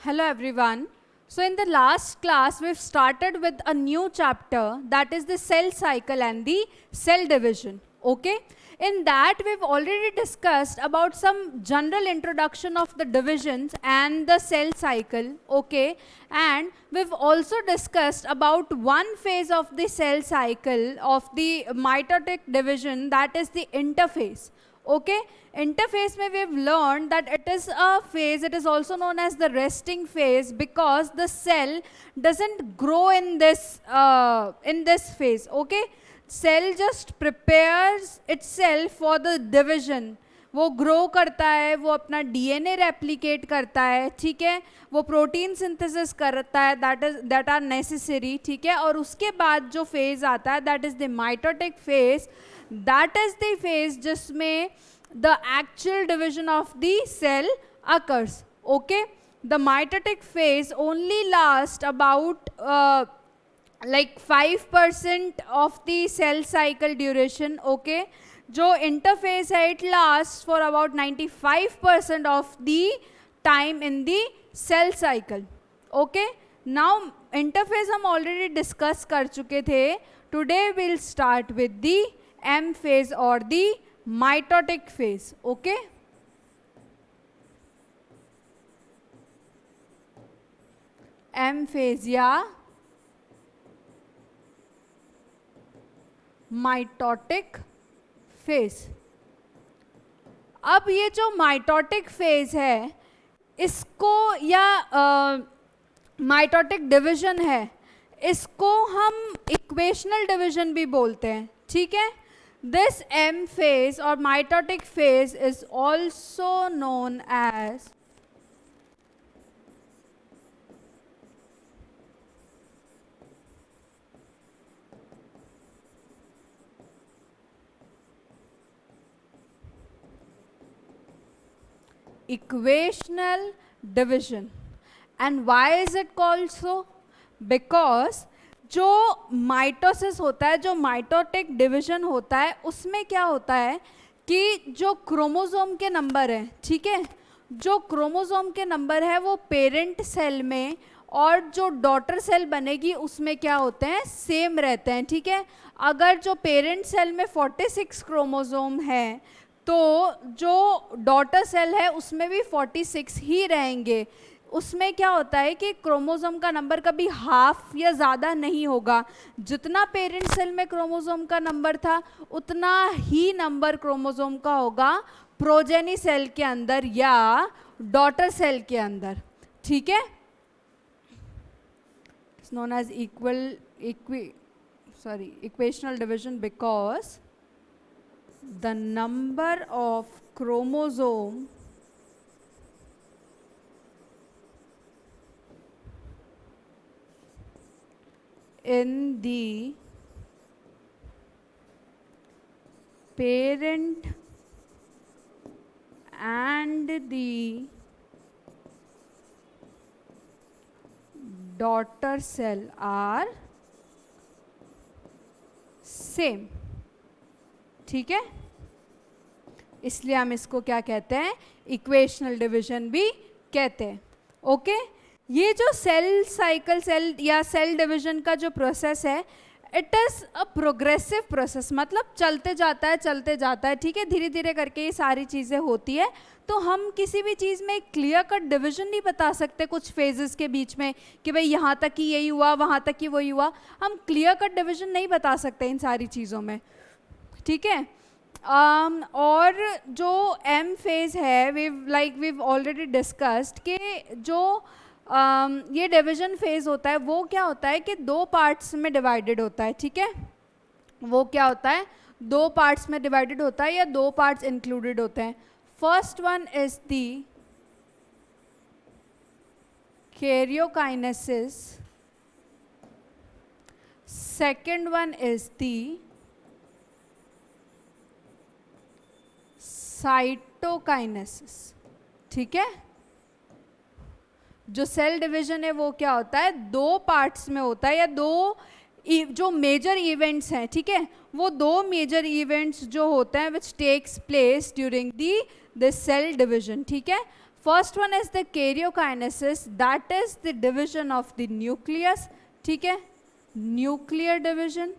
Hello everyone. So in the last class we've started with a new chapter, that is the cell cycle and the cell division. Okay? In that we've already discussed about some general introduction of the divisions and the cell cycle. Okay? And we've also discussed about one phase of the cell cycle of the mitotic division, that is the interphase. Okay, interphase mein we've learned that it is a phase, it is also known as the resting phase, because the cell doesn't grow in this phase. Okay, cell just prepares itself for the division. वो grow करता है, वो अपना DNA replicate करता है, ठीक है, वो प्रोटीन सिंथेसिस करता है, दैट आर नेसेसरी, ठीक है, और उसके बाद जो फेज आता है that is the mitotic phase. That is the phase जिसमें the actual division of the cell occurs. Okay, the mitotic phase only lasts about like 5% of the cell cycle duration. Okay, जो interphase है it lasts for about 95% of the time in the cell cycle. Okay, now interphase हम already discuss कर चुके थे. Today we'll start with the M phase or the mitotic phase. Okay, M phase या mitotic phase. अब ये जो mitotic phase है इसको या mitotic division है इसको हम equational division भी बोलते हैं, ठीक है. This M phase or mitotic phase is also known as equational division. And why is it called so? Because जो माइटोसिस होता है, जो माइटोटिक डिवीजन होता है, उसमें क्या होता है कि जो क्रोमोसोम के नंबर हैं, ठीक है, जो क्रोमोसोम के नंबर है वो पेरेंट सेल में और जो डॉटर सेल बनेगी उसमें क्या होते हैं, सेम रहते हैं, ठीक है. अगर जो पेरेंट सेल में 46 क्रोमोसोम है तो जो डॉटर सेल है उसमें भी 46 ही रहेंगे. उसमें क्या होता है कि क्रोमोसोम का नंबर कभी हाफ या ज़्यादा नहीं होगा. जितना पेरेंट सेल में क्रोमोसोम का नंबर था उतना ही नंबर क्रोमोसोम का होगा प्रोजेनी सेल के अंदर या डॉटर सेल के अंदर, ठीक है. It's known as equational division because the number of chromosome in the parent and the daughter cell are same, ठीक है. इसलिए हम इसको क्या कहते हैं, इक्वेशनल डिवीजन भी कहते हैं. ओके, ये जो सेल साइकिल सेल या सेल डिवीजन का जो प्रोसेस है it is a progressive process, मतलब चलते जाता है, ठीक है, धीरे धीरे करके ये सारी चीज़ें होती है. तो हम किसी भी चीज़ में क्लियर कट डिवीजन नहीं बता सकते कुछ फेजेस के बीच में कि भाई यहाँ तक ही यही हुआ, वहाँ तक ही वही हुआ. हम क्लियर कट डिवीजन नहीं बता सकते इन सारी चीज़ों में, ठीक है. और जो एम फेज है we've ऑलरेडी डिस्कस्ड कि जो ये डिवीजन फेज होता है वो क्या होता है कि दो पार्ट्स में डिवाइडेड होता है, ठीक है. वो क्या होता है, दो पार्ट्स में डिवाइडेड होता है या दो पार्ट्स इंक्लूडेड होते हैं. First one is the karyokinesis, second one is the cytokinesis, ठीक है. जो सेल डिवीजन है वो क्या होता है, दो पार्ट्स में होता है या दो जो मेजर इवेंट्स हैं, ठीक है, वो दो मेजर इवेंट्स जो होते हैं which takes place during the cell division, ठीक है. First one is the karyokinesis, that is the division of the nucleus, ठीक है, न्यूक्लियर डिविजन।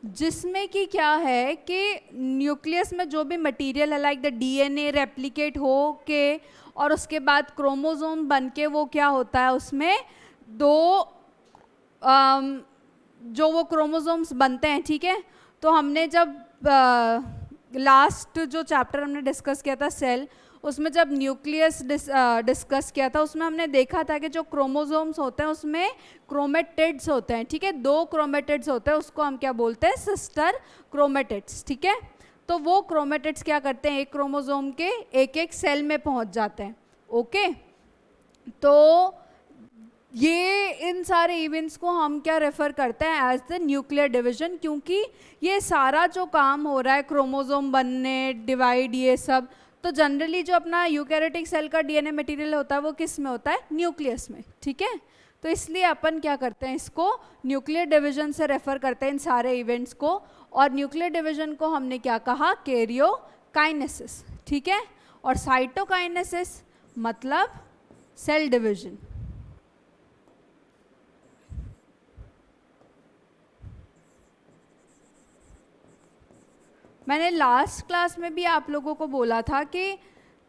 जिसमें कि क्या है कि न्यूक्लियस में जो भी मटेरियल है लाइक द डीएनए रेप्लिकेट हो के और उसके बाद क्रोमोसोम बन के वो क्या होता है, उसमें दो जो वो क्रोमोसोम्स बनते हैं, ठीक है। तो हमने जब लास्ट जो चैप्टर हमने डिस्कस किया था सेल, उसमें जब न्यूक्लियस डिस्कस किया था उसमें हमने देखा था कि जो क्रोमोसोम्स होते हैं उसमें क्रोमेटिड्स होते हैं, ठीक है, 2 क्रोमेटिड्स होते हैं, उसको हम क्या बोलते हैं, सिस्टर क्रोमेटिड्स, ठीक है। तो वो क्रोमेटिड्स क्या करते हैं, एक क्रोमोसोम के एक एक सेल में पहुंच जाते हैं, ओके। तो ये इन सारे इवेंट्स को हम क्या रेफर करते हैं, एज द न्यूक्लियर डिवीजन, क्योंकि ये सारा जो काम हो रहा है क्रोमोसोम बनने, डिवाइड, ये सब, तो जनरली जो अपना यूकैरियोटिक सेल का डीएनए मटेरियल होता है वो किस में होता है, न्यूक्लियस में, ठीक है। तो इसलिए अपन क्या करते हैं, इसको न्यूक्लियर डिवीजन से रेफर करते हैं इन सारे इवेंट्स को। और न्यूक्लियर डिवीजन को हमने क्या कहा, कैरियोकाइनेसिस, ठीक है। और साइटोकाइनेसिस मतलब सेल डिवीजन। मैंने लास्ट क्लास में भी आप लोगों को बोला था कि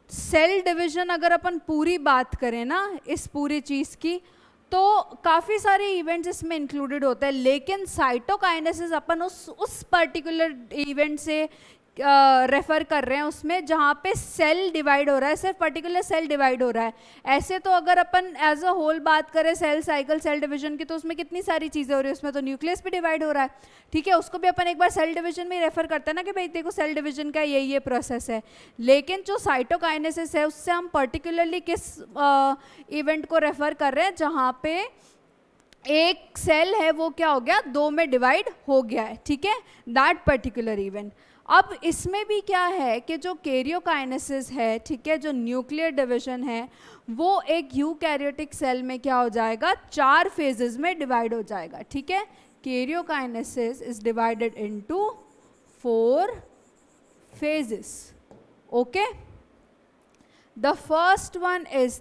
सेल डिवीजन अगर अपन पूरी बात करें ना इस पूरी चीज़ की, तो काफ़ी सारे इवेंट्स इसमें इंक्लूडेड होते हैं, लेकिन साइटोकाइनेसिस अपन उस पर्टिकुलर इवेंट से रेफर कर रहे हैं, उसमें जहाँ पे सेल डिवाइड हो रहा है, सिर्फ पर्टिकुलर सेल डिवाइड हो रहा है। ऐसे तो अगर अपन एज अ होल बात करें सेल साइकिल, सेल डिवीजन की, तो उसमें कितनी सारी चीज़ें हो रही है, उसमें तो न्यूक्लियस भी डिवाइड हो रहा है, ठीक है। उसको भी अपन एक बार सेल डिवीजन में रेफर करते हैं ना कि भाई देखो सेल डिवीजन का ये प्रोसेस है। लेकिन जो साइटोकाइनेसिस है उससे हम पर्टिकुलरली किस इवेंट को रेफर कर रहे हैं, जहाँ पे एक सेल है वो क्या हो गया, 2 में डिवाइड हो गया है, ठीक है, दैट पर्टिकुलर इवेंट। अब इसमें भी क्या है कि जो कैरियोकाइनेसिस है, ठीक है, जो न्यूक्लियर डिवीजन है, वो एक यूकैरियोटिक सेल में क्या हो जाएगा, 4 फेजेस में डिवाइड हो जाएगा, ठीक है। Karyokinesis is divided into 4 phases, okay. The first one is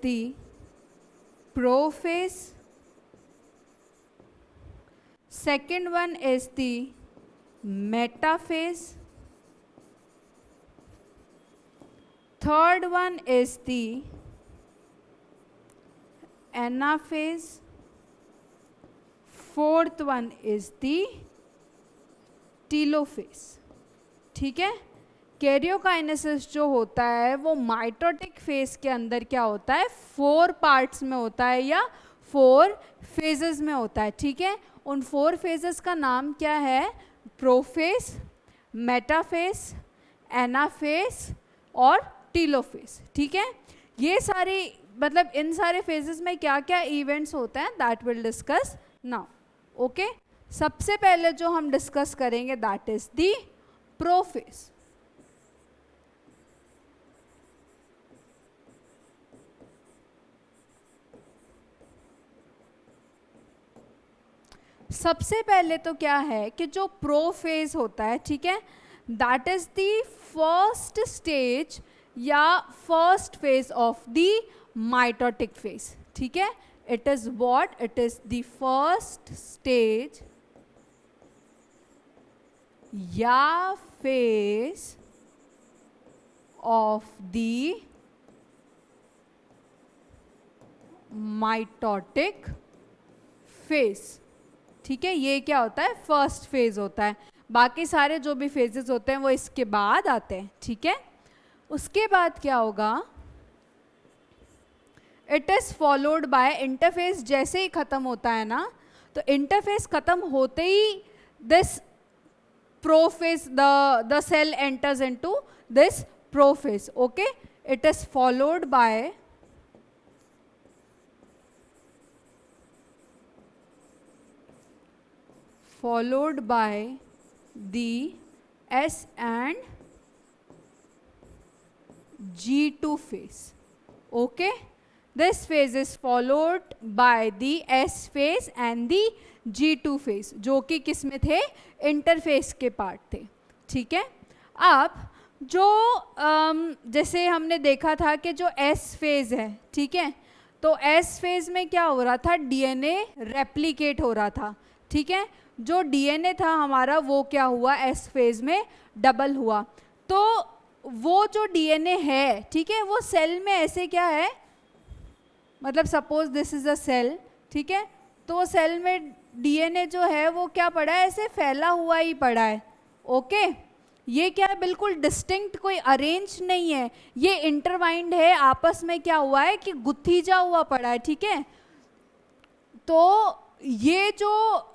the prophase, second one is the metaphase, third one is the anaphase, fourth one is the telophase, ठीक है। कैरियोकाइनेसिस जो होता है वो माइटोटिक फेज के अंदर क्या होता है, 4 पार्ट्स में होता है या 4 फेजेस में होता है, ठीक है। उन 4 फेजेस का नाम क्या है, प्रोफेज, मेटाफेज, एनाफेज और टीलोफेज, ठीक है। ये सारी मतलब इन सारे फेजेस में क्या क्या इवेंट्स होते हैं that will discuss now, okay. सबसे पहले जो हम डिस्कस करेंगे दैट इज द प्रोफेज। सबसे पहले तो क्या है कि जो प्रोफेज होता है, ठीक है, that is the first stage या first phase of the mitotic phase, ठीक है। It is what, it is the first stage या phase of the mitotic phase, ठीक है। ये क्या होता है, फर्स्ट फेज होता है। बाकी सारे जो भी फेजेस होते हैं वो इसके बाद आते हैं, ठीक है। उसके बाद क्या होगा, it is followed bye interface. जैसे ही खत्म होता है ना, तो इंटरफेस खत्म होते ही this prophase, the cell enters into this prophase, okay. It is followed by the S and G2 phase. Okay, this phase is followed by the S phase and the G2 phase, जो कि किस में थे, interface के part थे. ठीक है, अब जो जैसे हमने देखा था कि जो एस फेज है, ठीक है, तो एस फेज में क्या हो रहा था, डीएनए रेप्लिकेट हो रहा था. ठीक है, जो डीएनए था हमारा वो क्या हुआ, एस फेज में डबल हुआ. तो वो जो डीएनए है, ठीक है, वो सेल में ऐसे क्या है, मतलब suppose this is a cell, ठीक है, तो सेल में डीएनए जो है वो क्या पड़ा है, ऐसे फैला हुआ ही पड़ा है. ओके, ये क्या है, बिल्कुल डिस्टिंक्ट कोई अरेंज नहीं है, ये इंटरवाइंड है, आपस में क्या हुआ है कि गुत्थीजा हुआ पड़ा है. ठीक है, तो ये जो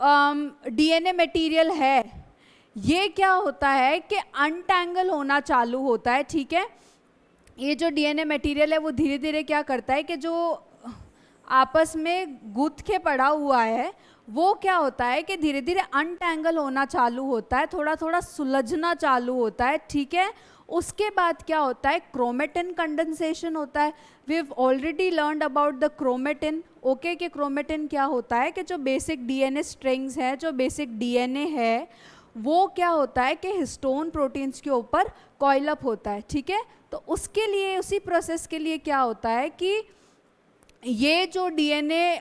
डीएनए मटेरियल है, ये क्या होता है कि अनटैंगल होना चालू होता है. ठीक है, ये जो डीएनए मटेरियल है वो धीरे धीरे क्या करता है कि जो आपस में गुथ के पड़ा हुआ है वो क्या होता है कि धीरे धीरे अनटैंगल होना चालू होता है, थोड़ा थोड़ा सुलझना चालू होता है. ठीक है, उसके बाद क्या होता है, क्रोमेटिन कंडेंसेशन होता है. We have already learned about the chromatin. Okay, कि क्रोमेटिन क्या होता है कि जो बेसिक डीएनए स्ट्रिंग्स हैं, जो बेसिक डीएनए है वो क्या होता है कि हिस्टोन प्रोटीन्स के ऊपर कॉइल अप होता है. ठीक है, तो उसके लिए, उसी प्रोसेस के लिए क्या होता है कि ये जो डीएनए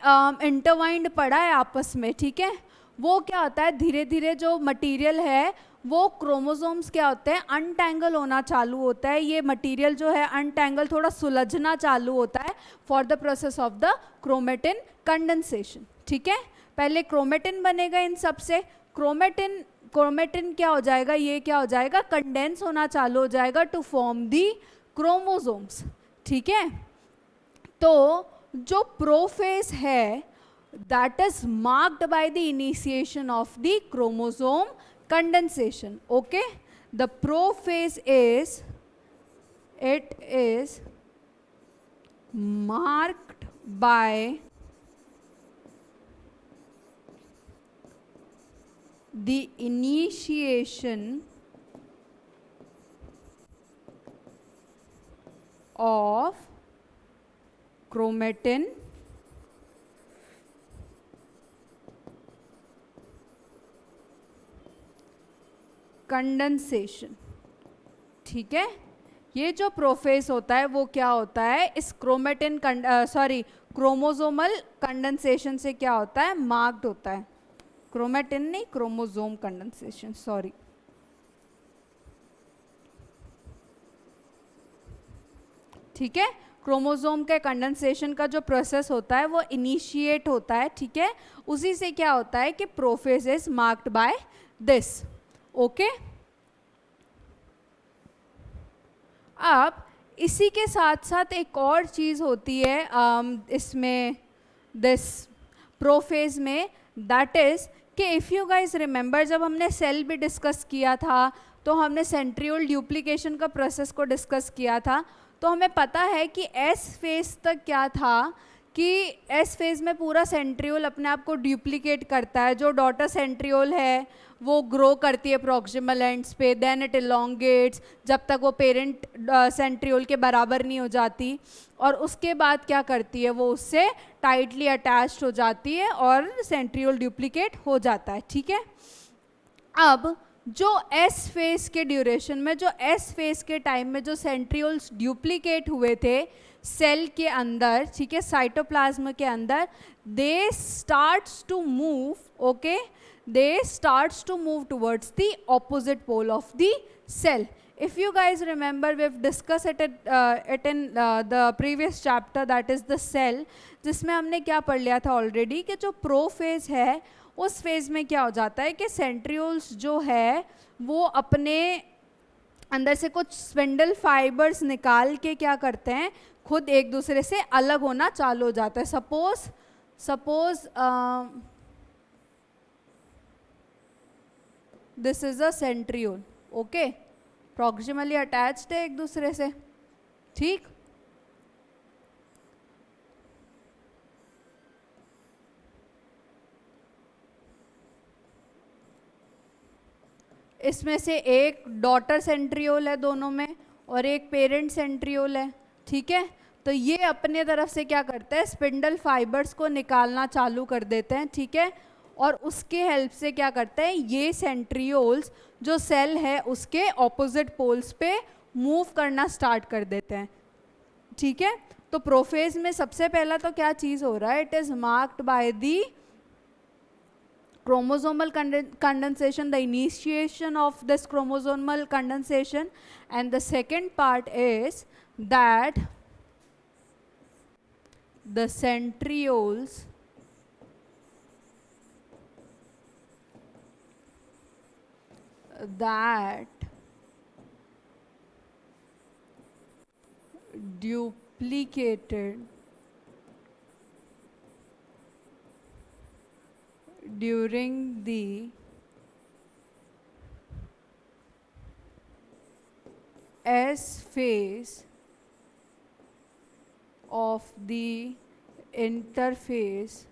इंटरवाइंड पड़ा है आपस में, ठीक है, वो क्या होता है, धीरे धीरे जो मटेरियल है वो क्रोमोसोम्स क्या होते हैं, अनटैंगल होना चालू होता है. ये मटेरियल जो है अनटैंगल, थोड़ा सुलझना चालू होता है for the process of the chromatin condensation. ठीक है, पहले क्रोमेटिन बनेगा इन सब से, क्रोमेटिन क्या हो जाएगा, ये क्या हो जाएगा, कंडेंस होना चालू हो जाएगा टू फॉर्म दी क्रोमोसोम्स. ठीक है, तो जो प्रोफेज है that is marked by the initiation of the chromosome condensation. Okay, the prophase is, it is marked by the initiation of chromatin condensation. ठीक है, ये जो प्रोफेस होता है वो क्या होता है, इस क्रोमेटिन क्रोमोसोमल कंडेंसेशन से क्या होता है, मार्क्ड होता है. क्रोमेटिन नहीं, क्रोमोसोम कंडेंसेशन, सॉरी. ठीक है, क्रोमोसोम के कंडेंसेशन का जो प्रोसेस होता है वो इनिशिएट होता है. ठीक है, उसी से क्या होता है कि prophase is marked by this. Okay, अब इसी के साथ साथ एक और चीज होती है इसमें, दिस प्रोफेज में, दैट इज कि इफ़ यू गाइज रिमेंबर, जब हमने सेल भी डिस्कस किया था तो हमने सेंट्रियोल ड्यूप्लीकेशन का प्रोसेस को डिस्कस किया था. तो हमें पता है कि एस फेज तक क्या था कि एस फेज में पूरा सेंट्रियोल अपने आप को ड्यूप्लीकेट करता है. जो डॉटर सेंट्रियोल है वो ग्रो करती है प्रॉक्सिमल एंड्स पे, देन इट इलोंगेट्स जब तक वो पेरेंट सेंट्रियोल के बराबर नहीं हो जाती, और उसके बाद क्या करती है, वो उससे टाइटली अटैच्ड हो जाती है और सेंट्रियोल ड्यूप्लीकेट हो जाता है. ठीक है, अब जो एस फेज के ड्यूरेशन में, जो एस फेज के टाइम में जो सेंट्रियोल्स ड्यूप्लीकेट हुए थे सेल के अंदर, ठीक है, साइटोप्लाज्म के अंदर, they starts to move. Okay, they starts to move towards the opposite pole of the cell. If you guys remember, we've discussed it in the previous chapter, that is the cell, जिसमें हमने क्या पढ़ लिया था already कि जो prophase है उस फेज में क्या हो जाता है कि सेंट्रियोल्स जो है वो अपने अंदर से कुछ स्पिंडल फाइबर्स निकाल के क्या करते हैं, खुद एक दूसरे से अलग होना चालू हो जाता है. Suppose this is a centriole. Okay, proximally attached है एक दूसरे से. ठीक, इसमें से एक डॉटर सेंट्रियोल है दोनों में, और एक पेरेंट सेंट्रियोल है, ठीक है। तो ये अपने तरफ से क्या करते हैं, स्पिंडल फाइबर्स को निकालना चालू कर देते हैं, ठीक है। और उसके हेल्प से क्या करते हैं, ये सेंट्रियोल्स जो सेल है उसके ऑपोजिट पोल्स पे मूव करना स्टार्ट कर देते हैं, ठीक है। तो प्रोफेज में सबसे पहला तो क्या चीज हो रहा है, it is marked by the chromosomal condensation, the initiation of this chromosomal condensation, and the second part is that the centrioles that duplicated during the S phase of the interphase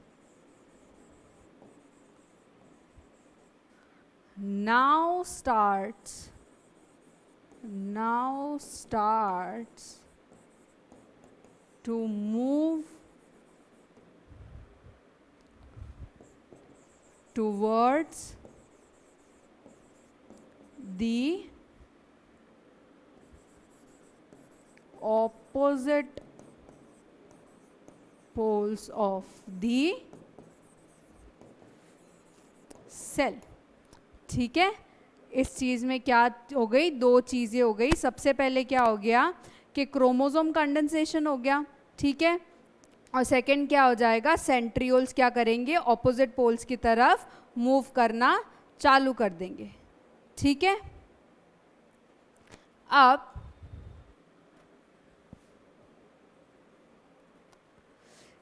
now starts to move towards the opposite poles of the cell, ठीक है। इस चीज में क्या हो गई, दो चीजें हो गई। सबसे पहले क्या हो गया कि क्रोमोसोम कंडेंसेशन हो गया, ठीक है। और सेकंड क्या हो जाएगा, सेंट्रियोल्स क्या करेंगे, ऑपोजिट पोल्स की तरफ मूव करना चालू कर देंगे, ठीक है। अब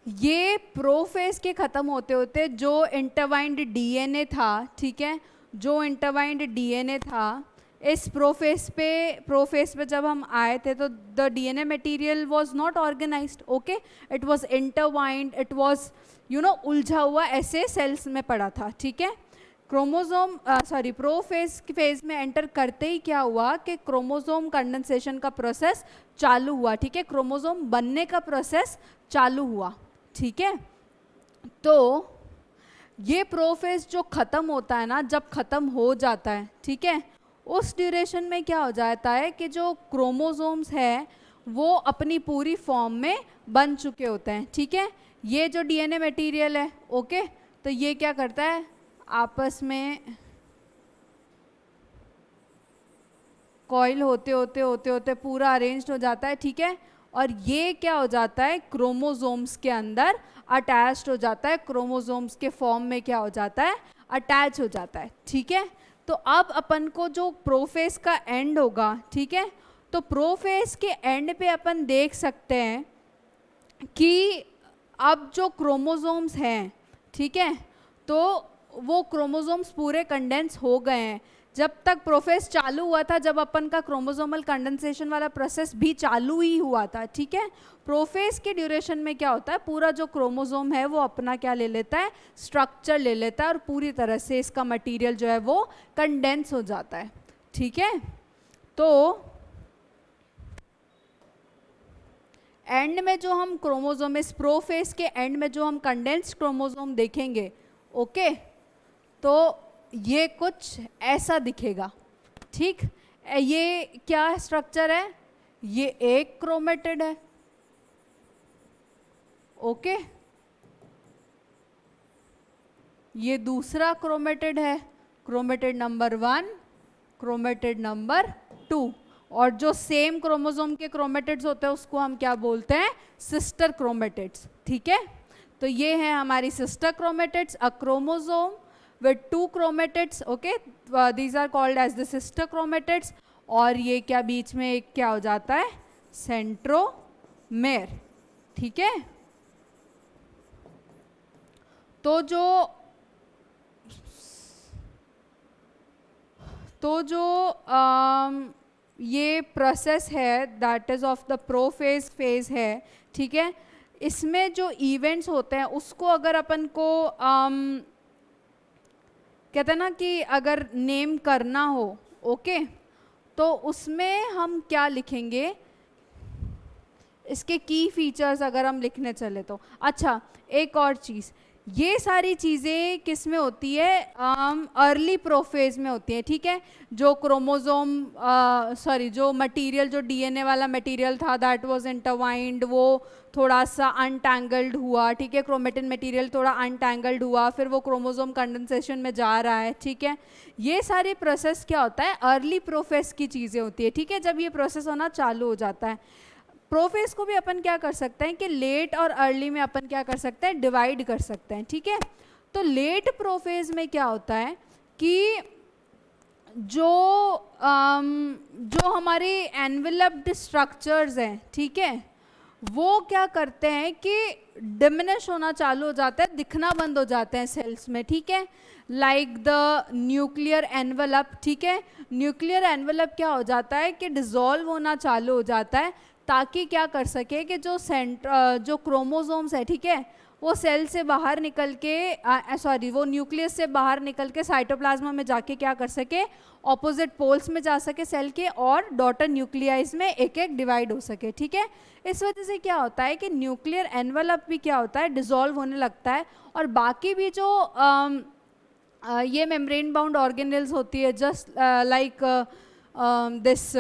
ये प्रोफेज के खत्म होते होते जो इंटरवाइंड डीएनए था, ठीक है, जो इंटरवाइंड डीएनए था, इस प्रोफेज पे जब हम आए थे तो the DNA material was not organised, okay, it was intertwined, it was उलझा हुआ ऐसे सेल्स में पड़ा था, ठीक है। प्रोफेज फेज में एंटर करते ही क्या हुआ कि क्रोमोसोम कंडेंसेशन का प्रोसेस चालू हुआ, ठीक है, क्रोमोसोम बनने का प्रोसेस चालू हुआ, ठीक है। तो ये प्रोफेज जो खत्म होता है ना, जब खत्म हो जाता है, ठीक है, उस ड्यूरेशन में क्या हो जाता है कि जो क्रोमोसोम्स है वो अपनी पूरी फॉर्म में बन चुके होते हैं, ठीक है। ये जो डीएनए मटेरियल है, ओके, तो ये क्या करता है, आपस में कॉइल होते होते पूरा अरेंज्ड हो जाता है, ठीक है। और ये क्या हो जाता है, क्रोमोसोम्स के अंदर अटैच्ड हो जाता है, क्रोमोसोम्स के फॉर्म में क्या हो जाता है, अटैच हो जाता है, ठीक है। तो अब अपन को जो प्रोफेज का एंड होगा, ठीक है, तो प्रोफेज के एंड पे अपन देख सकते हैं कि अब जो क्रोमोसोम्स हैं, ठीक है, तो वो क्रोमोसोम्स पूरे कंडेंस हो गए हैं। जब तक प्रोफेज चालू हुआ था, जब अपन का क्रोमोसोमल कंडेंसेशन वाला प्रोसेस भी चालू ही हुआ था, ठीक है। प्रोफेज के ड्यूरेशन में क्या होता है, पूरा जो क्रोमोसोम है वो अपना क्या ले लेता है, स्ट्रक्चर ले लेता है और पूरी तरह से इसका मटेरियल जो है वो कंडेंस हो जाता है, ठीक है। तो एंड में जो हम क्रोमोसोम, इस प्रोफेज के एंड में जो हम कंडेंस्ड क्रोमोसोम देखेंगे, ओके, तो ये कुछ ऐसा दिखेगा, ठीक। ये क्या स्ट्रक्चर है, ये एक क्रोमेटिड है, ओके, ये दूसरा क्रोमेटिड है, क्रोमेटिड नंबर 1, क्रोमेटिड नंबर 2, और जो सेम क्रोमोसोम के क्रोमेटिड्स होते हैं उसको हम क्या बोलते हैं, सिस्टर क्रोमेटिड्स, ठीक है। तो ये है हमारी sister chromatids, a chromosome with 2 chromatids, okay, these are called as the sister chromatids। और ये क्या बीच में एक क्या हो जाता है, सेंट्रोमेर, ठीक है। तो जो ये प्रोसेस है that is of the prophase phase है, ठीक है, इसमें जो इवेंट्स होते हैं उसको अगर अपन को कहते हैं ना कि अगर नेम करना हो, ओके, तो उसमें हम क्या लिखेंगे, इसके की फीचर्स अगर हम लिखने चले तो। अच्छा, एक और चीज़, ये सारी चीज़ें किस में होती है, अर्ली प्रोफेज में होती है, ठीक है। जो क्रोमोसोम सॉरी जो मटेरियल, जो डीएनए वाला मटेरियल था दैट वाज इंटरवाइंड, वो थोड़ा सा अनटैंगल्ड हुआ, ठीक है। क्रोमेटिन मटेरियल थोड़ा अनटैंगल्ड हुआ, फिर वो क्रोमोसोम कंडेंसेशन में जा रहा है, ठीक है। ये सारे प्रोसेस क्या होता है, अर्ली प्रोफेज की चीज़ें होती है, ठीक है। जब ये प्रोसेस होना चालू हो जाता है, प्रोफेज को भी अपन क्या कर सकते हैं कि लेट और अर्ली में अपन क्या कर सकते हैं, डिवाइड कर सकते हैं, ठीक है। तो लेट प्रोफेज में क्या होता है कि जो हमारे एनवेलप्ड स्ट्रक्चर्स हैं, ठीक है, वो क्या करते हैं कि डिमिनिश होना चालू हो जाता है, दिखना बंद हो जाते हैं सेल्स में, ठीक है। लाइक द न्यूक्लियर एनवेलप, ठीक है। न्यूक्लियर एनवेलप क्या हो जाता है कि डिसॉल्व होना चालू हो जाता है, ताकि क्या कर सके कि जो क्रोमोसोम्स है, ठीक है, वो सेल से बाहर निकल के सॉरी वो न्यूक्लियस से बाहर निकल के साइटोप्लाज्मा में जाके क्या कर सके, ऑपोजिट पोल्स में जा सके सेल के, और डॉटर न्यूक्लियाइज में एक एक डिवाइड हो सके, ठीक है। इस वजह से क्या होता है कि न्यूक्लियर एनवेलप भी क्या होता है, डिसॉल्व होने लगता है, और बाकी भी जो ये मेम्ब्रेन बाउंड ऑर्गेनेल्स होती है, just like this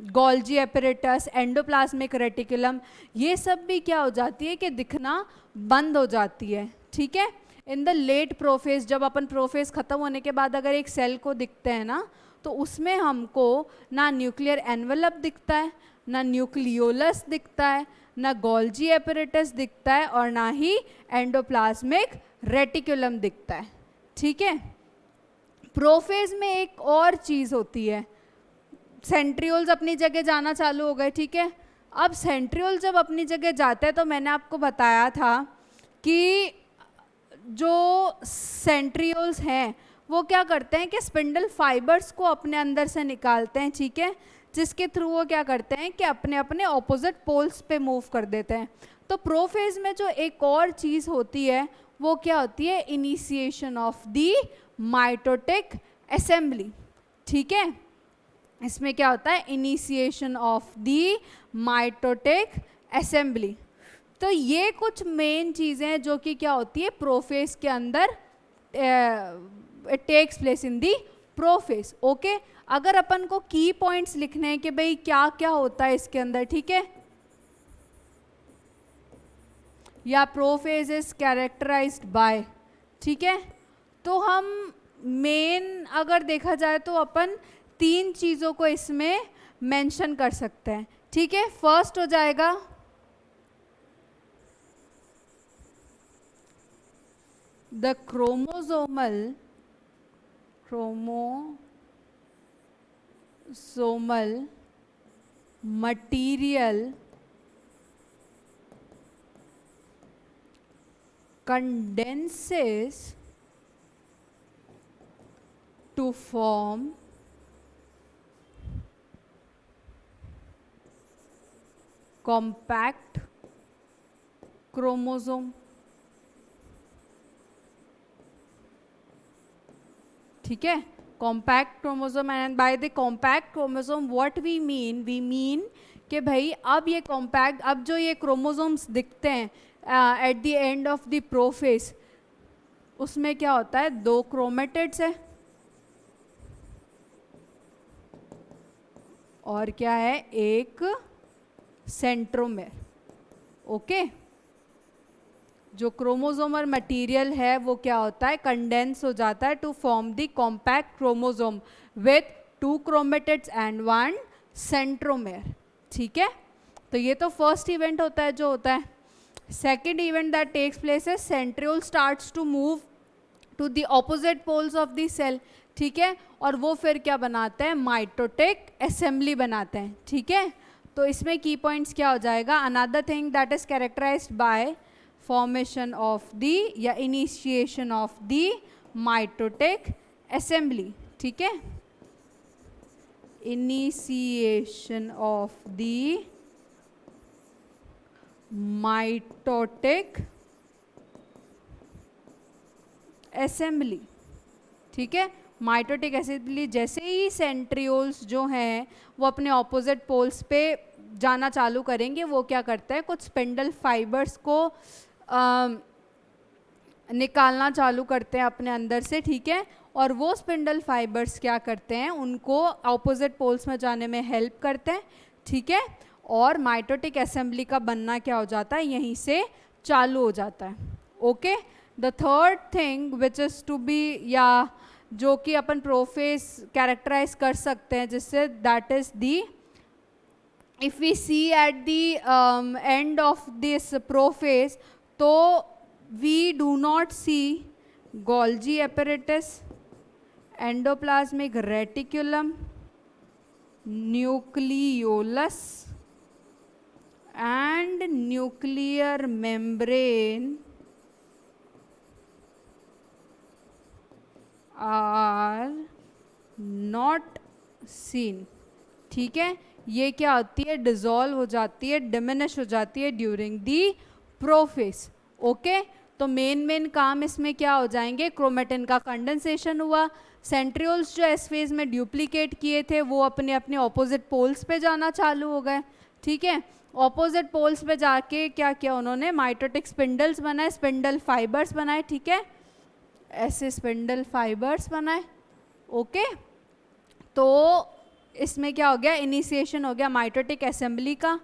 Golgi apparatus, endoplasmic reticulum, ये सब भी क्या हो जाती है कि दिखना बंद हो जाती है, ठीक है। इन द लेट प्रोफेज, जब अपन प्रोफेज खत्म होने के बाद अगर एक सेल को दिखते हैं ना, तो उसमें हमको ना न्यूक्लियर एनवेलप दिखता है, ना न्यूक्लियोलस दिखता है, ना गोल्जी एपरेटस दिखता है, और ना ही एंडोप्लाज्मिक रेटिकुलम दिखता है, ठीक है। प्रोफेज में एक और चीज़ होती है, सेंट्रियोल्स अपनी जगह जाना चालू हो गए, ठीक है। अब सेंट्रियोल जब अपनी जगह जाते हैं, तो मैंने आपको बताया था कि जो सेंट्रियोल्स हैं वो क्या करते हैं कि स्पिंडल फाइबर्स को अपने अंदर से निकालते हैं, ठीक है, जिसके थ्रू वो क्या करते हैं कि अपने अपने ऑपोजिट पोल्स पे मूव कर देते हैं। तो प्रोफेज में जो एक और चीज़ होती है वो क्या होती है, initiation of the mitotic assembly, ठीक है। इसमें क्या होता है, initiation of the mitotic assembly. तो ये कुछ मेन चीज़ें हैं जो कि क्या होती है प्रोफेज के अंदर, it takes place in the prophase, okay. अगर अपन को की पॉइंट्स लिखने हैं कि भाई क्या क्या होता है इसके अंदर, ठीक है, या प्रोफेज इज कैरेक्टराइज्ड बाय, ठीक है, तो हम मेन अगर देखा जाए तो अपन 3 चीज़ों को इसमें मेंशन कर सकते हैं, ठीक है। फर्स्ट हो जाएगा the chromosomal material condenses to form compact chromosome, ठीक है, compact chromosome. And by the compact chromosome what we mean कि भाई अब ये कॉम्पैक्ट, अब जो ये क्रोमोसोम्स दिखते हैं at the end of the prophase, उसमें क्या होता है, 2 क्रोमेटिड्स है और क्या है, एक सेंट्रोमेर, ओके। जो क्रोमोसोमल मटेरियल है वो क्या होता है, कंडेंस हो जाता है to form the compact chromosome with 2 chromatids and 1 centromere, ठीक है। तो ये तो फर्स्ट इवेंट होता है जो होता है। Second event that takes place है centriole starts to move to the opposite poles of the cell, ठीक है, और वो फिर क्या बनाते हैं, माइटोटिक असेंबली बनाते हैं, ठीक है। तो इसमें की पॉइंट्स क्या हो जाएगा, another thing that is characterized by formation of the या initiation of the mitotic assembly, ठीक है, initiation of the mitotic assembly, ठीक है। माइटोटिक असेंबली जैसे ही सेंट्रियोल्स जो हैं वो अपने ऑपोजिट पोल्स पे जाना चालू करेंगे, वो क्या करता है, कुछ स्पिंडल फाइबर्स को निकालना चालू करते हैं अपने अंदर से, ठीक है। और वो स्पिंडल फाइबर्स क्या करते हैं, उनको ऑपोजिट पोल्स में जाने में हेल्प करते हैं, ठीक है। और माइटोटिक असेंबली का बनना क्या हो जाता है, यहीं से चालू हो जाता है। Okay, the third thing which is to be, या जो कि अपन प्रोफेज कैरेक्टराइज कर सकते हैं जिससे, that is the, if we see at the end of this prophase, तो we do not see Golgi apparatus, endoplasmic reticulum, nucleolus and nuclear membrane are not seen, ठीक है। ये क्या होती है, डिसॉल्व हो जाती है, डिमिनिश हो जाती है ड्यूरिंग दी प्रोफेज। ओके, तो मेन काम इसमें क्या हो जाएंगे, क्रोमेटिन का कंडेंसेशन हुआ, सेंट्रियोल्स जो एस फेज में ड्यूप्लीकेट किए थे वो अपने अपने ऑपोजिट पोल्स पे जाना चालू हो गए, ठीक है। ऑपोजिट पोल्स पे जाके क्या किया उन्होंने, माइटोटिक स्पिंडल्स बनाए, स्पिंडल फाइबर्स बनाए, ठीक है, ऐसे स्पिंडल फाइबर्स बनाए। ओके, तो इसमें क्या हो गया, इनिशिएशन हो गया माइटोटिक असेंबली का।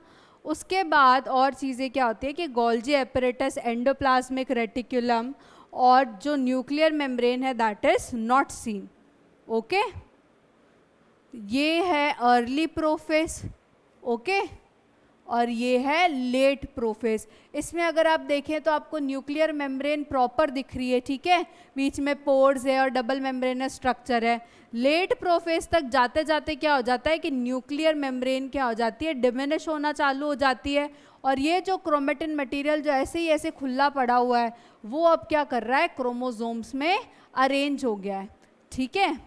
उसके बाद और चीज़ें क्या होती है कि गोल्जी एपरेटस, एंडोप्लाज्मिक रेटिकुलम और जो न्यूक्लियर मेम्ब्रेन है that is not seen. Okay, ये है अर्ली प्रोफेज, ओके, और ये है लेट प्रोफेज। इसमें अगर आप देखें तो आपको न्यूक्लियर मेम्ब्रेन प्रॉपर दिख रही है, ठीक है, बीच में पोर्स है और डबल मेम्ब्रेनस स्ट्रक्चर है। लेट प्रोफेज तक जाते जाते क्या हो जाता है कि न्यूक्लियर मेम्ब्रेन क्या हो जाती है, डिमिनिश होना चालू हो जाती है, और ये जो क्रोमेटिन मटेरियल जो ऐसे ही ऐसे खुला पड़ा हुआ है वो अब क्या कर रहा है, क्रोमोसोम्स में अरेंज हो गया है, ठीक है।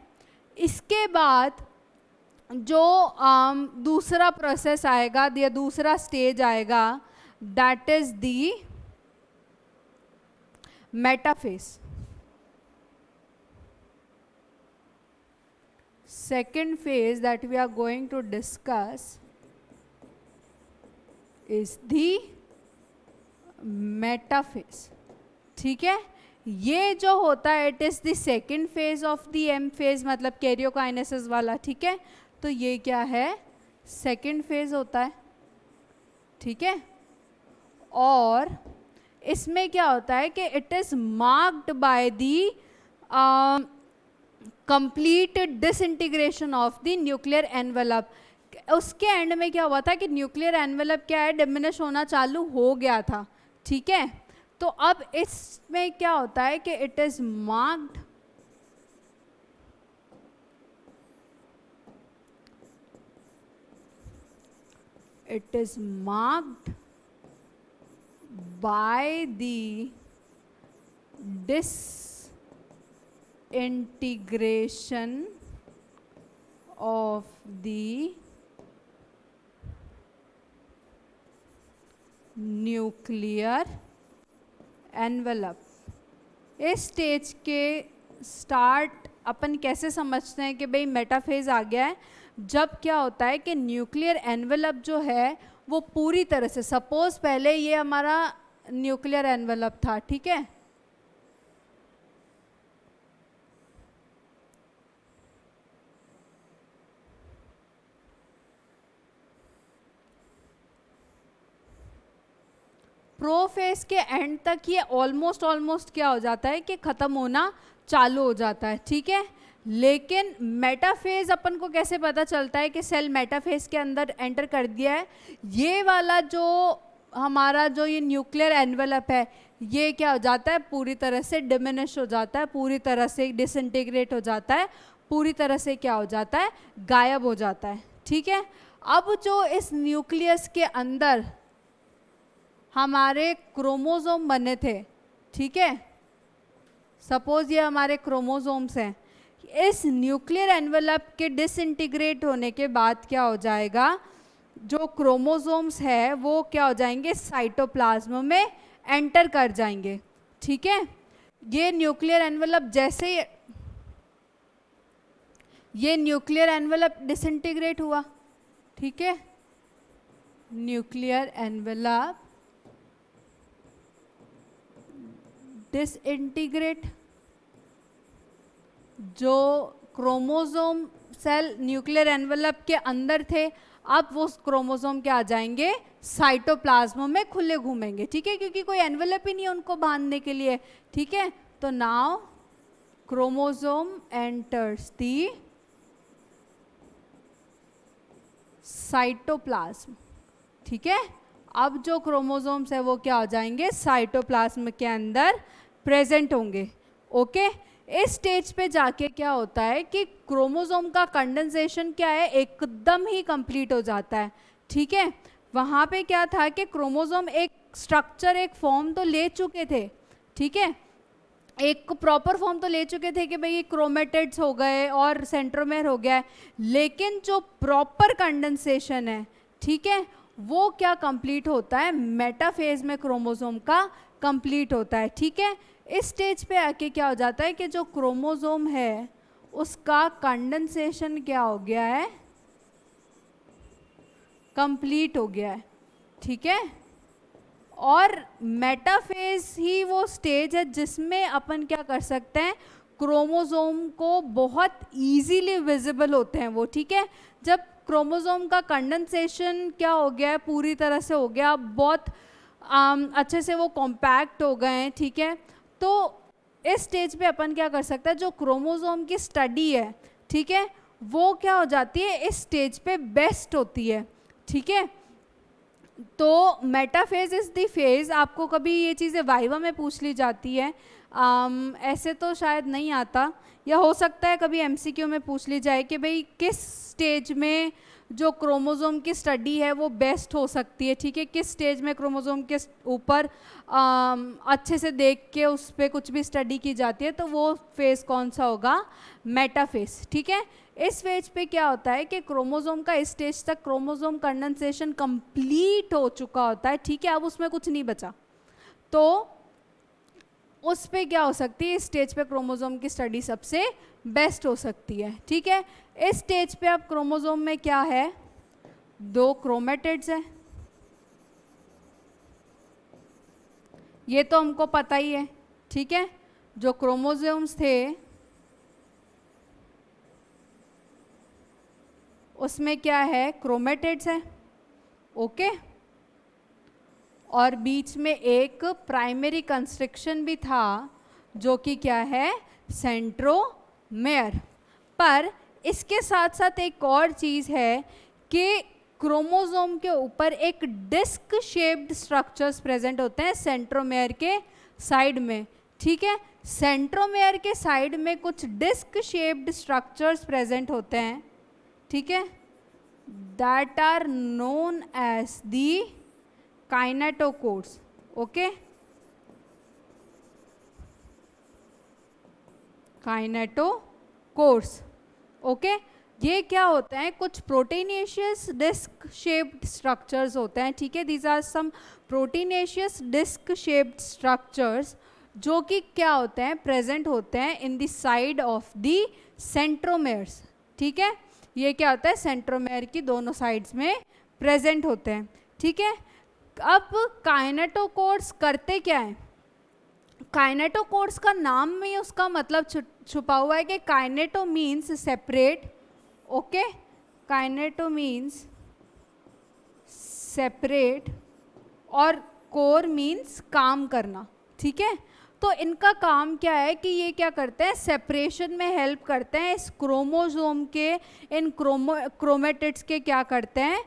इसके बाद जो दूसरा प्रोसेस आएगा या दूसरा स्टेज आएगा, that is the metaphase. Second phase that we are going to discuss is the metaphase, ठीक है। ये जो होता है it is the second phase of the M phase, मतलब कैरियोकाइनेसिस वाला, ठीक है। तो ये क्या है, सेकेंड फेज होता है, ठीक है। और इसमें क्या होता है कि it is marked by the complete disintegration of the nuclear envelope. उसके एंड में क्या हुआ था कि न्यूक्लियर एनवेलप क्या है, डिमिनिश होना चालू हो गया था, ठीक है। तो अब इसमें क्या होता है कि it is marked by the disintegration of the nuclear envelope। इस स्टेज के स्टार्ट अपन कैसे समझते हैं कि भाई मेटाफेज आ गया है, जब क्या होता है कि न्यूक्लियर एनवेलप जो है वो पूरी तरह से, सपोज पहले ये हमारा न्यूक्लियर एनवेलप था, ठीक है, प्रोफेज के एंड तक ये ऑलमोस्ट क्या हो जाता है कि ख़त्म होना चालू हो जाता है, ठीक है। लेकिन मेटाफेज अपन को कैसे पता चलता है कि सेल मेटाफेज के अंदर एंटर कर दिया है, ये वाला जो हमारा जो ये न्यूक्लियर एनवेलप है ये क्या हो जाता है, पूरी तरह से डिमिनिश हो जाता है, पूरी तरह से डिसइंटीग्रेट हो जाता है, पूरी तरह से क्या हो जाता है, गायब हो जाता है, ठीक है। अब जो इस न्यूक्लियस के अंदर हमारे क्रोमोसोम बने थे, ठीक है, सपोज ये हमारे क्रोमोसोम्स हैं, इस न्यूक्लियर एनवेलप के डिसइंटीग्रेट होने के बाद क्या हो जाएगा, जो क्रोमोसोम्स है वो क्या हो जाएंगे, साइटोप्लाज्म में एंटर कर जाएंगे, ठीक है। ये न्यूक्लियर एनवेलप जैसे ये न्यूक्लियर एनवेलप डिसइंटीग्रेट हुआ, ठीक है, न्यूक्लियर एनवेलप डिसइंटीग्रेट। जो क्रोमोसोम सेल न्यूक्लियर एनवेलप के अंदर थे, अब वो क्रोमोसोम क्या आ जाएंगे, साइटोप्लाज्म में खुले घूमेंगे, ठीक है, क्योंकि कोई एनवेलप ही नहीं है उनको बांधने के लिए, ठीक है। तो now chromosome enters the cytoplasm, ठीक है। अब जो क्रोमोसोम्स है वो क्या हो जाएंगे, साइटोप्लाज्म के अंदर प्रेजेंट होंगे, ओके। इस स्टेज पे जाके क्या होता है कि क्रोमोसोम का कंडेंसेशन क्या है, एकदम ही कंप्लीट हो जाता है, ठीक है। वहाँ पे क्या था कि क्रोमोसोम एक स्ट्रक्चर, एक फॉर्म तो ले चुके थे, ठीक है, एक प्रॉपर फॉर्म तो ले चुके थे कि भाई ये क्रोमेटिड्स हो गए और सेंट्रोमेयर हो गया है, लेकिन जो प्रॉपर कंडेंसेशन है, ठीक है, वो क्या कंप्लीट होता है, मेटाफेज में क्रोमोसोम का कंप्लीट होता है, ठीक है। इस स्टेज पे आके क्या हो जाता है कि जो क्रोमोसोम है उसका कंडेंसेशन क्या हो गया है, कंप्लीट हो गया है, ठीक है। और मेटाफेज ही वो स्टेज है जिसमें अपन क्या कर सकते हैं, क्रोमोसोम को बहुत इजीली विजिबल होते हैं वो, ठीक है। जब क्रोमोसोम का कंडेंसेशन क्या हो गया है, पूरी तरह से हो गया, बहुत अच्छे से वो कॉम्पैक्ट हो गए हैं, ठीक है, तो इस स्टेज पे अपन क्या कर सकते हैं, जो क्रोमोसोम की स्टडी है, ठीक है, वो क्या हो जाती है, इस स्टेज पे बेस्ट होती है, ठीक है। तो मेटाफेज इज द फेज, आपको कभी ये चीज़ें वाइवा में पूछ ली जाती है, ऐसे तो शायद नहीं आता, या हो सकता है कभी एमसीक्यू में पूछ ली जाए कि भाई किस स्टेज में जो क्रोमोसोम की स्टडी है वो बेस्ट हो सकती है, ठीक है, किस स्टेज में क्रोमोसोम के ऊपर अच्छे से देख के उस पर कुछ भी स्टडी की जाती है, तो वो फेज कौन सा होगा, मेटाफेज, ठीक है। इस फेज पे क्या होता है कि क्रोमोसोम का इस स्टेज तक क्रोमोसोम कंडेंसेशन कंप्लीट हो चुका होता है, ठीक है, अब उसमें कुछ नहीं बचा, तो उस पे क्या हो सकती है, इस स्टेज पे क्रोमोसोम की स्टडी सबसे बेस्ट हो सकती है, ठीक है। इस स्टेज पे अब क्रोमोसोम में क्या है, 2 क्रोमेटिड्स है, ये तो हमको पता ही है, ठीक है। जो क्रोमोसोम्स थे उसमें क्या है, क्रोमेटिड्स है, ओके। और बीच में एक प्राइमरी कंस्ट्रक्शन भी था जो कि क्या है, सेंट्रोमेयर। पर इसके साथ साथ एक और चीज़ है कि क्रोमोसोम के ऊपर एक डिस्क शेप्ड स्ट्रक्चर्स प्रेजेंट होते हैं सेंट्रोमेयर के साइड में, ठीक है। सेंट्रोमेयर के साइड में कुछ डिस्क शेप्ड स्ट्रक्चर्स प्रेजेंट होते हैं, ठीक है, that are known as the kinetochores, okay, kinetochores, okay. ये क्या होते हैं, कुछ प्रोटीनेशियस डिस्क शेप्ड स्ट्रक्चर्स होते हैं, ठीक है, these are some proteinaceous disc shaped structures जो कि क्या होते हैं, प्रेजेंट होते हैं in the side of the centromeres, ठीक है। ये क्या होता है, सेंट्रोमेयर की दोनों साइड्स में प्रेजेंट होते हैं, ठीक है। अब काइनेटोकोर्स करते क्या है, काइनेटोकोर्स का नाम में उसका मतलब छुपा हुआ है कि kineto means separate, okay, kineto means separate और कोर मीन्स काम करना, ठीक है। तो इनका काम क्या है कि ये क्या करते हैं, सेपरेशन में हेल्प करते हैं, इस क्रोमोसोम के इन क्रोमेटिड्स के क्या करते हैं,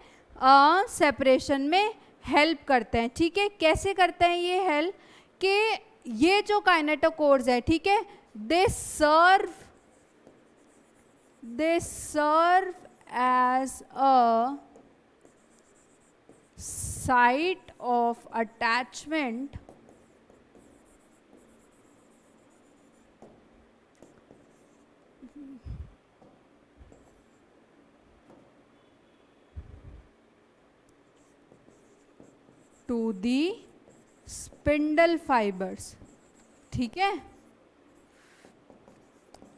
सेपरेशन में हेल्प करते हैं, ठीक है। कैसे करते हैं ये हेल्प, कि ये जो काइनेटोकोर्स है, ठीक है, they serve as a site of attachment to the spindle fibres, ठीक है।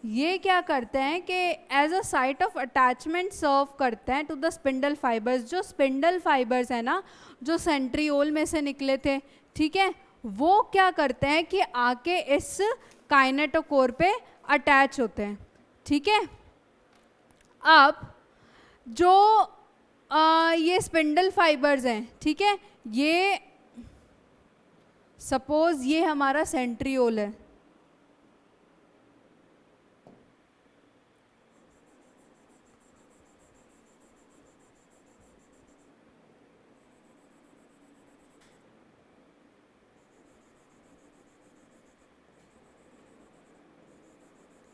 ये क्या करते हैं कि as a site of attachment serve करते हैं टू द स्पिंडल फाइबर्स। जो स्पिंडल फाइबर्स है ना, जो सेंट्रियोल में से निकले थे, ठीक है, वो क्या करते हैं कि आके इस काइनेटोकोर पे अटैच होते हैं, ठीक है। अब जो ये स्पिंडल फाइबर्स हैं, ठीक है, ये सपोज ये हमारा सेंट्रियोल है,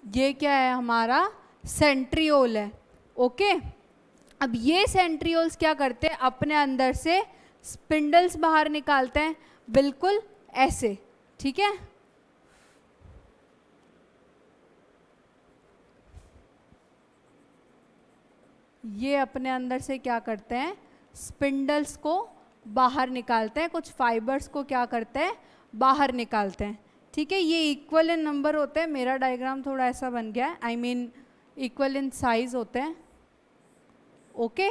ये क्या है हमारा सेंट्रियोल है, ओके। अब ये सेंट्रियोल्स क्या करते हैं, अपने अंदर से स्पिंडल्स बाहर निकालते हैं, बिल्कुल ऐसे, ठीक है। ये अपने अंदर से क्या करते हैं, स्पिंडल्स को बाहर निकालते हैं, कुछ फाइबर्स को क्या करते हैं, बाहर निकालते हैं, ठीक है। ये इक्वल इन नंबर होते हैं, मेरा डायग्राम थोड़ा ऐसा बन गया है, I mean equal in size होते हैं, ओके।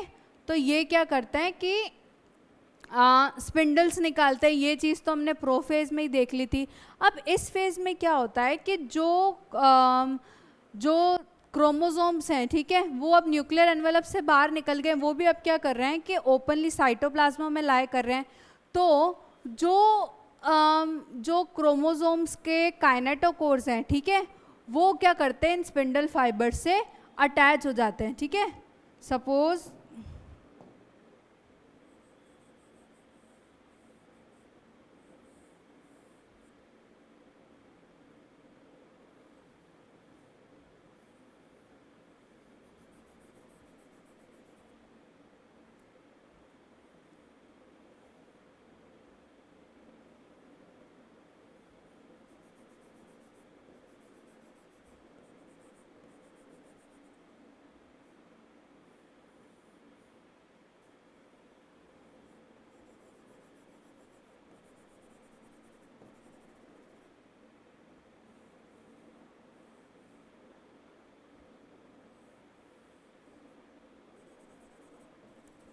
तो ये क्या करते हैं कि स्पिंडल्स निकालते हैं। ये चीज़ तो हमने प्रो फेज में ही देख ली थी। अब इस फेज में क्या होता है कि जो क्रोमोसोम्स हैं, ठीक है, वो अब न्यूक्लियर एनवेलप से बाहर निकल गए, वो भी अब क्या कर रहे हैं कि ओपनली साइटोप्लाज्मा में लाए कर रहे हैं। तो जो क्रोमोसोम्स के काइनेटोकोर्स हैं, ठीक है, वो क्या करते हैं, इन स्पिंडल फाइबर से अटैच हो जाते हैं, ठीक है। सपोज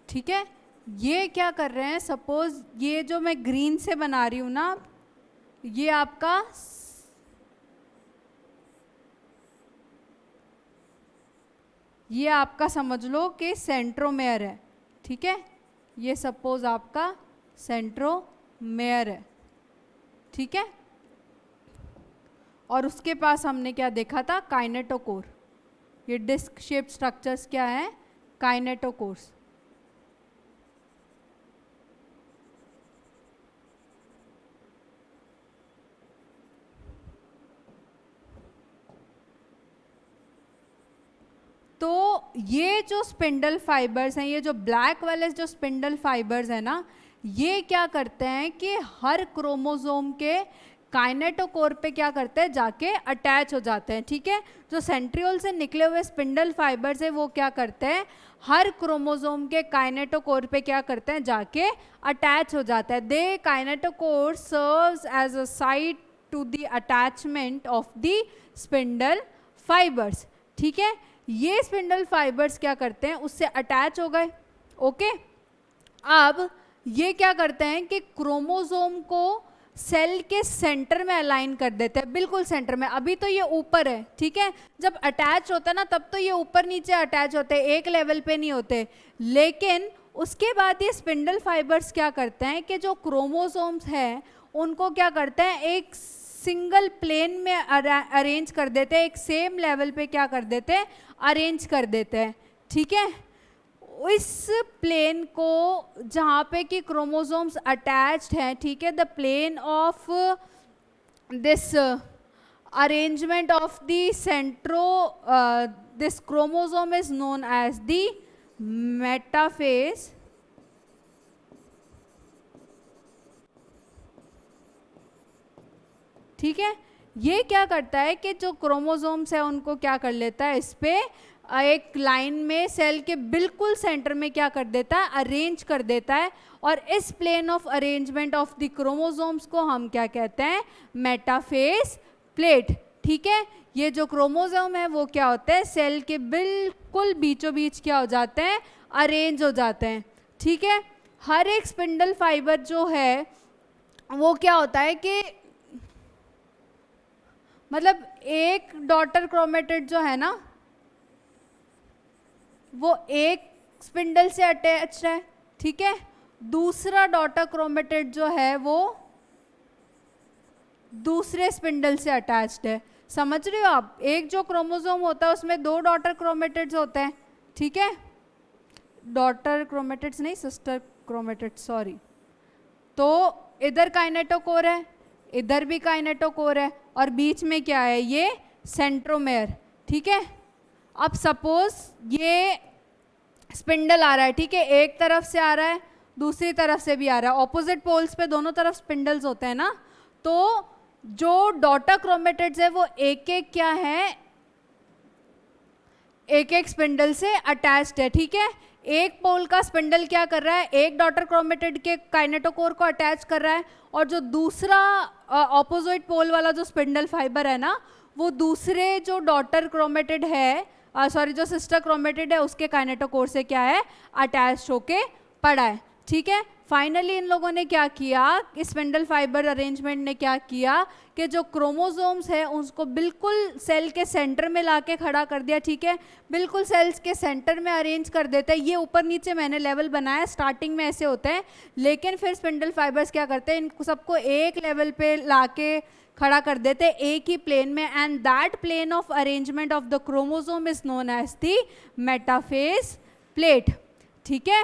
ठीक है, ये क्या कर रहे हैं, सपोज ये जो मैं ग्रीन से बना रही हूं ना, ये आपका समझ लो कि सेंट्रोमेयर है, ठीक है। ये सपोज आपका सेंट्रोमेयर है, ठीक है। और उसके पास हमने क्या देखा था, काइनेटोकोर। ये डिस्क शेप स्ट्रक्चर्स क्या है, काइनेटोकोर्स। तो ये जो स्पिंडल फाइबर्स हैं, ये जो ब्लैक वाले जो स्पिंडल फाइबर्स हैं ना, ये क्या करते हैं कि हर क्रोमोसोम के काइनेटोकोर पे क्या करते हैं, जाके अटैच हो जाते हैं, ठीक है। जो सेंट्रियोल से निकले हुए स्पिंडल फाइबर्स है, वो क्या करते हैं, हर क्रोमोसोम के काइनेटोकोर पे क्या करते हैं, जाके अटैच हो जाता है। They kinetochore serves as a site to the attachment of the spindle fibres, ठीक है। ये स्पिंडल फाइबर्स क्या करते हैं, उससे अटैच हो गए, ओके। अब ये क्या करते हैं कि क्रोमोसोम को सेल के सेंटर में अलाइन कर देते हैं, बिल्कुल सेंटर में। अभी तो ये ऊपर है, ठीक है, जब अटैच होता है ना, तब तो ये ऊपर नीचे अटैच होते हैं, एक लेवल पे नहीं होते। लेकिन उसके बाद ये स्पिंडल फाइबर्स क्या करते हैं कि जो क्रोमोसोम्स हैं उनको क्या करते हैं, एक सिंगल प्लेन में अरेंज कर देते हैं, एक सेम लेवल पे क्या कर देते हैं, अरेंज कर देते हैं, ठीक है। इस प्लेन को जहाँ पे कि क्रोमोसोम्स अटैच्ड हैं, ठीक है, the plane of this arrangement of the centro this chromosome is known as the metaphase, ठीक है। ये क्या करता है कि जो क्रोमोसोम्स है उनको क्या कर लेता है, इस पे एक लाइन में सेल के बिल्कुल सेंटर में क्या कर देता है, अरेंज कर देता है। और इस plane of arrangement of the chromosomes को हम क्या कहते हैं, मेटाफेज प्लेट, ठीक है। ये जो क्रोमोसोम है वो क्या होता है, सेल के बिल्कुल बीचों बीच क्या हो जाते हैं, अरेंज हो जाते हैं, ठीक है। हर एक स्पिंडल फाइबर जो है वो क्या होता है कि मतलब एक डॉटर क्रोमेटिड जो है ना वो एक स्पिंडल से अटैच्ड है, ठीक है। दूसरा डॉटर क्रोमेटिड जो है वो दूसरे स्पिंडल से अटैच्ड है। समझ रहे हो आप, एक जो क्रोमोसोम होता है उसमें 2 डॉटर क्रोमेटिड्स होते हैं, ठीक है। डॉटर क्रोमेटिड्स नहीं, सिस्टर क्रोमेटिड्स, सॉरी। तो इधर काइनेटोकोर है, इधर भी काइनेटोकोर है, और बीच में क्या है, ये सेंट्रोमेयर, ठीक है। अब सपोज ये स्पिंडल आ रहा है, ठीक है, एक तरफ से आ रहा है, दूसरी तरफ से भी आ रहा है, ऑपोजिट पोल्स पे दोनों तरफ स्पिंडल्स होते हैं ना। तो जो डॉटर क्रोमेटिड्स है वो एक एक क्या है, एक एक स्पिंडल से अटैच्ड है, ठीक है। एक पोल का स्पिंडल क्या कर रहा है, एक डॉटर क्रोमेटिड के काइनेटोकोर को अटैच कर रहा है, और जो दूसरा ऑपोजिट पोल वाला जो स्पिंडल फाइबर है ना वो दूसरे जो डॉटर क्रोमेटिड है, सॉरी जो सिस्टर क्रोमेटिड है उसके काइनेटोकोर से क्या है, अटैच होके पड़ा है, ठीक है। फाइनली इन लोगों ने क्या किया, स्पिंडल फाइबर अरेंजमेंट ने क्या किया कि जो क्रोमोसोम्स है उसको बिल्कुल सेल के सेंटर में लाके खड़ा कर दिया, ठीक है। बिल्कुल सेल्स के सेंटर में अरेंज कर देते हैं। ये ऊपर नीचे मैंने लेवल बनाया, स्टार्टिंग में ऐसे होते हैं, लेकिन फिर स्पिंडल फाइबर्स क्या करते हैं, इन सबको एक लेवल पे लाके खड़ा कर देते हैं एक ही प्लेन में, and that plane of arrangement of the chromosome is known as the metaphase plate, ठीक है।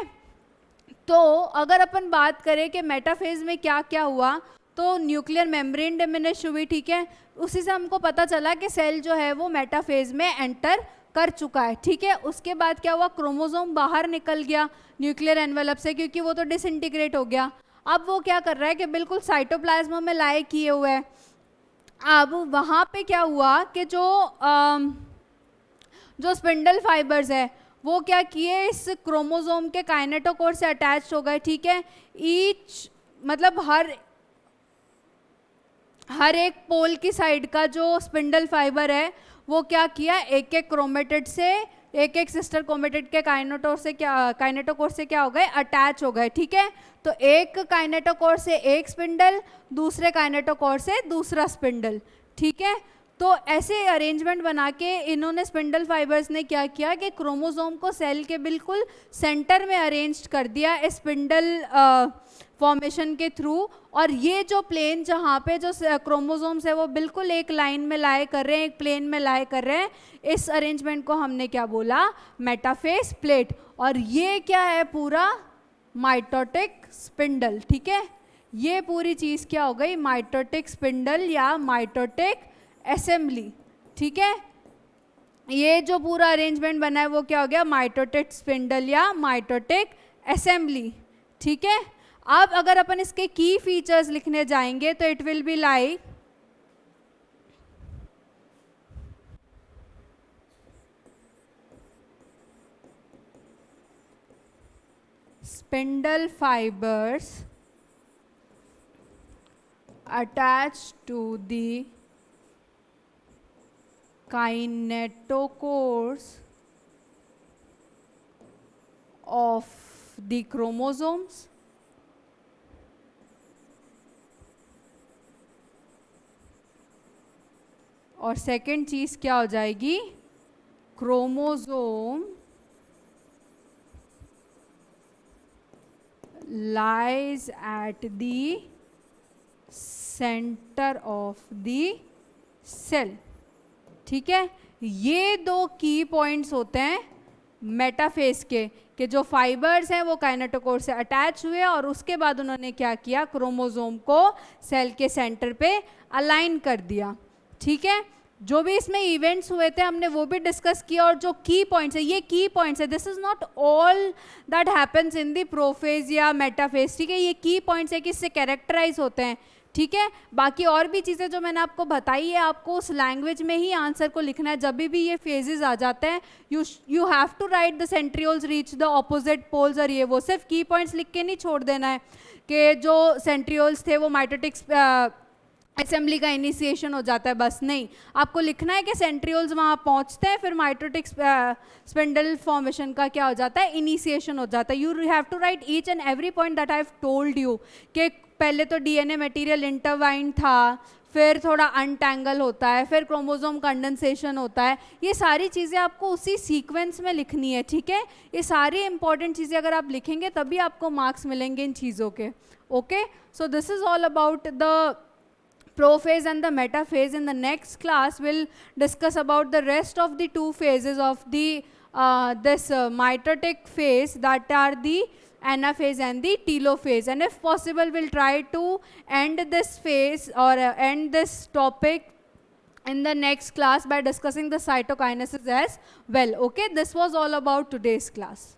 तो अगर अपन बात करें कि मेटाफेज में क्या क्या हुआ, तो न्यूक्लियर मेम्ब्रेन डिमिनिश हुई, ठीक है। उसी से हमको पता चला कि सेल जो है वो मेटाफेज में एंटर कर चुका है, ठीक है। उसके बाद क्या हुआ, क्रोमोसोम बाहर निकल गया न्यूक्लियर एनवेलप से, क्योंकि वो तो डिसइंटीग्रेट हो गया। अब वो क्या कर रहा है कि बिल्कुल साइटोप्लाज्म में लाए किए हुए है। अब वहाँ पे क्या हुआ कि जो स्पिंडल फाइबर्स है वो क्या किए, इस क्रोमोसोम के काइनेटोकोर से अटैच हो गए, ठीक है। ईच मतलब हर एक पोल की साइड का जो स्पिंडल फाइबर है वो क्या किया, एक एक क्रोमेटिड से, एक एक सिस्टर क्रोमेटिड के काइनेटोकोर से क्या हो गए, अटैच हो गए, ठीक है। तो एक काइनेटोकोर से एक स्पिंडल, दूसरे काइनेटोकोर से दूसरा स्पिंडल, ठीक है। तो ऐसे अरेंजमेंट बना के इन्होंने स्पिंडल फाइबर्स ने क्या किया कि क्रोमोसोम को सेल के बिल्कुल सेंटर में अरेंज कर दिया स्पिंडल फॉर्मेशन के थ्रू। और ये जो प्लेन जहाँ पे जो क्रोमोसोम्स है वो बिल्कुल एक लाइन में लाए कर रहे हैं, एक प्लेन में लाए कर रहे हैं, इस अरेंजमेंट को हमने क्या बोला, मेटाफेज प्लेट। और ये क्या है, पूरा माइटोटिक स्पिंडल, ठीक है। ये पूरी चीज़ क्या हो गई, माइटोटिक स्पिंडल या माइटोटिक असेंबली, ठीक है। ये जो पूरा अरेंजमेंट बना है वो क्या हो गया, माइटोटिक स्पिंडल या माइटोटिक असेंबली, ठीक है। अब अगर अपन इसके की फीचर्स लिखने जाएंगे तो it will be like spindle fibers attached to the kinetochores of the chromosomes और सेकेंड चीज क्या हो जाएगी, chromosome lies at the center of the cell, ठीक है। ये दो की पॉइंट्स होते हैं मेटाफेज के, कि जो फाइबर्स हैं वो काइनेटोकोर से अटैच हुए और उसके बाद उन्होंने क्या किया, क्रोमोसोम को सेल के सेंटर पे अलाइन कर दिया, ठीक है। जो भी इसमें इवेंट्स हुए थे हमने वो भी डिस्कस किया, और जो की पॉइंट्स है, ये की पॉइंट्स है, this is not all that happens in the prophase या मेटाफेज, ठीक है। ये की पॉइंट्स है कि इससे कैरेक्टराइज होते हैं, ठीक है। बाकी और भी चीज़ें जो मैंने आपको बताई है, आपको उस लैंग्वेज में ही आंसर को लिखना है। जब भी ये फेजेस आ जाते हैं you have to write the centrioles reach the opposite poles, और ये वो सिर्फ की पॉइंट्स लिख के नहीं छोड़ देना है कि जो सेंट्रियोल्स थे वो माइटोटिक असेंबली का इनिशिएशन हो जाता है, बस नहीं, आपको लिखना है कि सेंट्रियोल्स वहाँ पहुँचते हैं, फिर माइटोटिक स्पिंडल फॉर्मेशन का क्या हो जाता है, इनिशिएशन हो जाता है. You have to write each and every point that I have told you कि पहले तो डीएनए मटेरियल इंटरवाइंड था, फिर थोड़ा अनटैंगल होता है, फिर क्रोमोसोम कंडेंसेशन होता है. ये सारी चीज़ें आपको उसी सीक्वेंस में लिखनी है, ठीक है. ये सारी इंपॉर्टेंट चीज़ें अगर आप लिखेंगे तभी आपको मार्क्स मिलेंगे इन चीज़ों के. Okay, so this is all about the prophase and the metaphase. In the next class we'll discuss about the rest of the two phases of the this mitotic phase, that are the anaphase and the telophase, and if possible we'll try to end this phase or end this topic in the next class by discussing the cytokinesis as well. Okay, this was all about today's class.